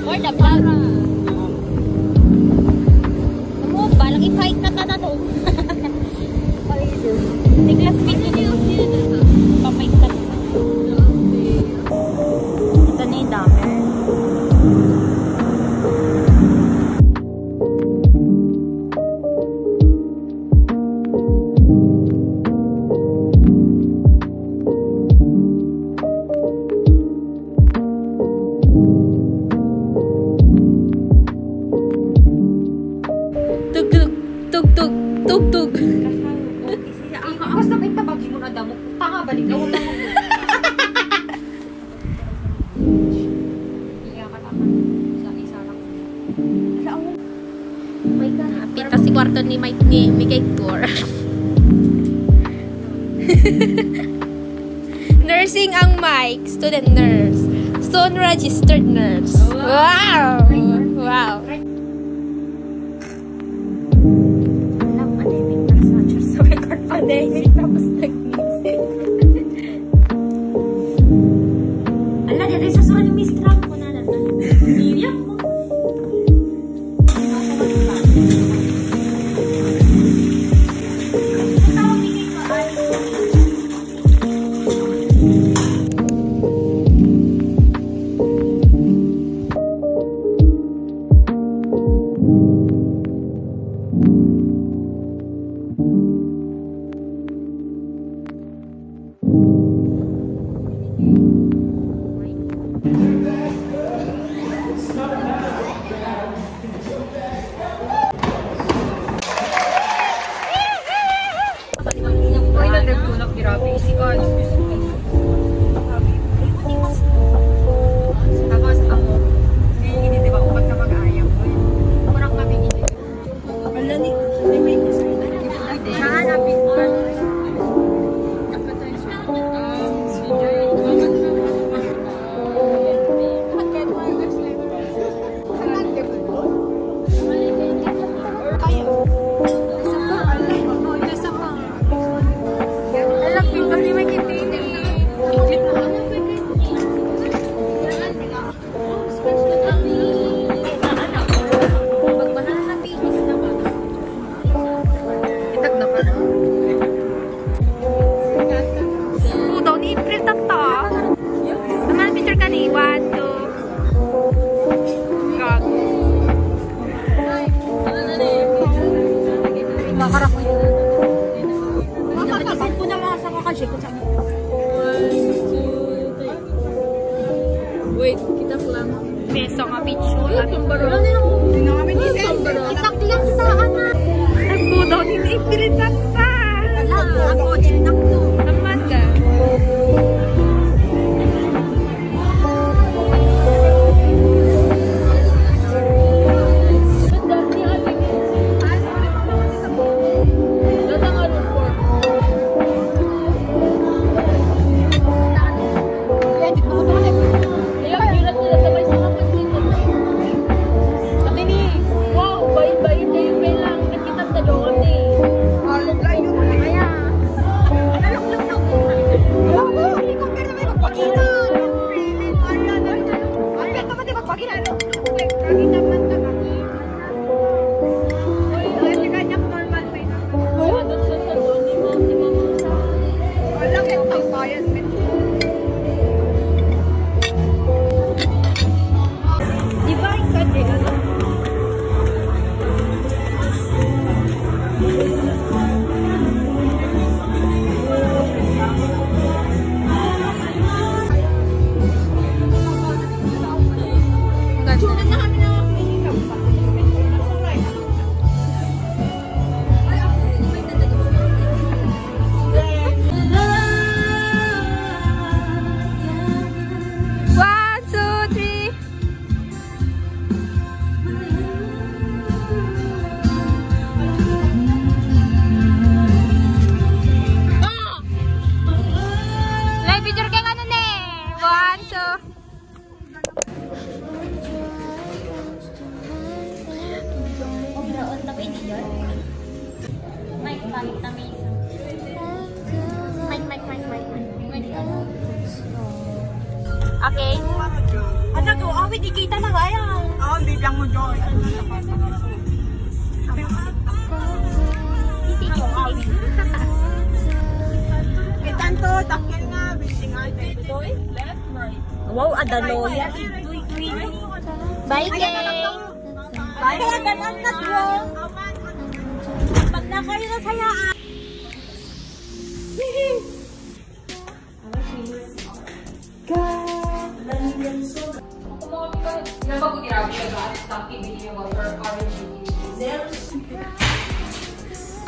For the vlog. Ano, balang i-fight na ta na to. Tiglas video niyo. Papait ka. Ito na yung dami. Tug-tug. Ang basta may tabagi mo na damo. Tanga, balik na wala mo. Iya ka naman. Isa lang. May ka. Pita si kwarto ni Mike ni Mikay Tour. Nursing ang Mike. Student nurse. Soon registered nurse. Wow! Wow! Pandemic tapos nag-music. Ala, dito sa suwan ni Miss Trump ko na naman. Iyak ko. Wait, kita lang. Beso nga picture. Atong baro. Itak lang sa anak. Nagbudaw ni Ipilit pa. Ako, chinak to. Naman ka. Tanto, takyan nga, bising ate. Left, right. Wow, adalo. Bye, Kay. Kaya ganun na bro. Pag na kayo nasayaan.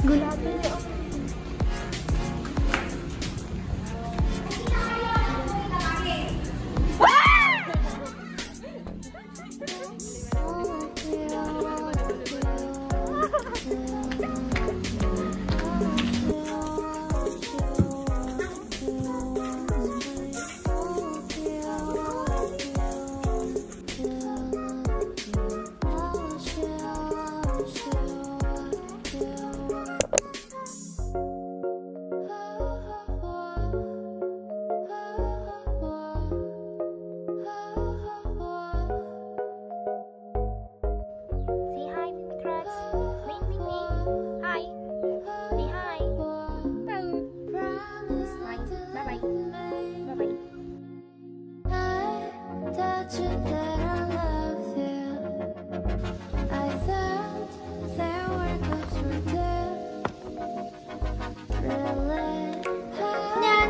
Gulatin niyo.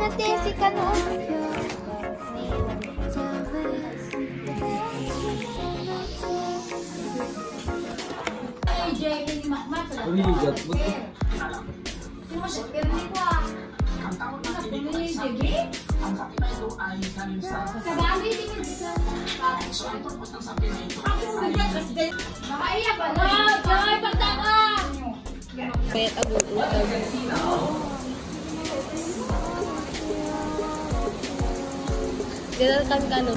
Natesi ka no. Pet abu-utag. Dinalkan ka no.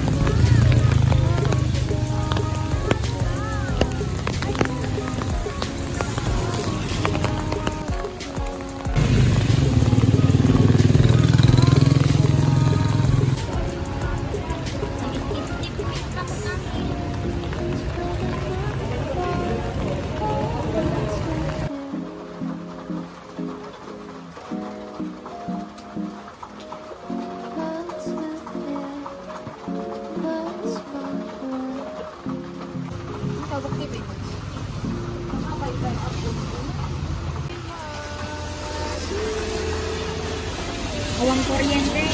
Awang kuryente.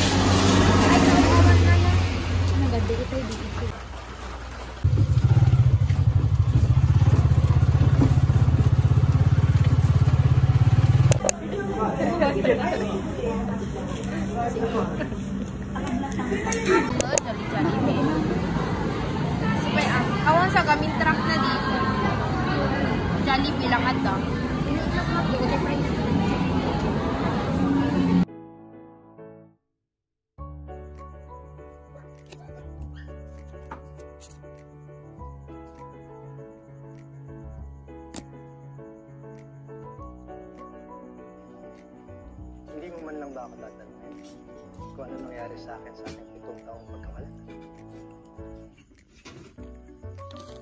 Ay, awan na na. Naganda ito dito. Awan sa gaming truck na dito. Jollibee lang at daw. Hindi mo man lang ba ako tatanungin kung ano nangyari sa akin 7 taong pagkawala?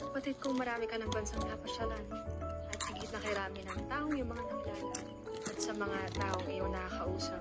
Kapatid kong marami ka ng bansang napasyalan at higit na karami ng taong iyong mga nakilala at sa mga taong iyong nakakausap.